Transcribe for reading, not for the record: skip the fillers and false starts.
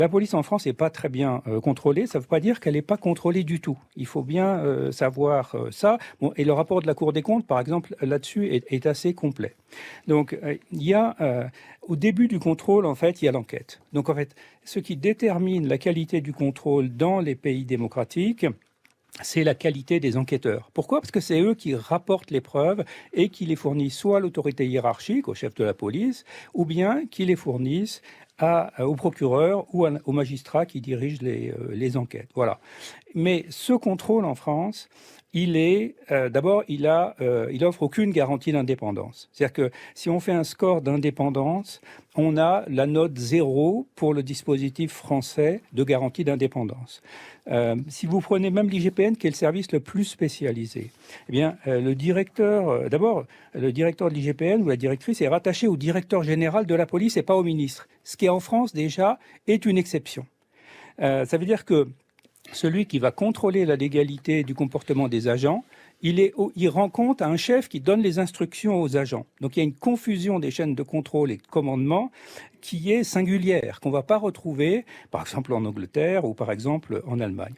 La police en France n'est pas très bien contrôlée. Ça ne veut pas dire qu'elle n'est pas contrôlée du tout. Il faut bien savoir ça. Bon, et le rapport de la Cour des comptes, par exemple, là-dessus est assez complet. Donc, il y a au début du contrôle, en fait, il y a l'enquête. Donc, en fait, ce qui détermine la qualité du contrôle dans les pays démocratiques, c'est la qualité des enquêteurs. Pourquoi? Parce que c'est eux qui rapportent les preuves et qui les fournissent soit à l'autorité hiérarchique, au chef de la police, ou bien qui les fournissent au procureur ou au magistrat qui dirige les enquêtes. Voilà. Mais ce contrôle en France, d'abord, il offre aucune garantie d'indépendance. C'est-à-dire que si on fait un score d'indépendance, on a la note 0 pour le dispositif français de garantie d'indépendance. Si vous prenez même l'IGPN, qui est le service le plus spécialisé, eh bien, le directeur de l'IGPN ou la directrice est rattaché au directeur général de la police et pas au ministre, ce qui en France déjà est une exception. Ça veut dire que celui qui va contrôler la légalité du comportement des agents, il rend compte à un chef qui donne les instructions aux agents. Donc il y a une confusion des chaînes de contrôle et de commandement qui est singulière, qu'on ne va pas retrouver, par exemple en Angleterre ou par exemple en Allemagne.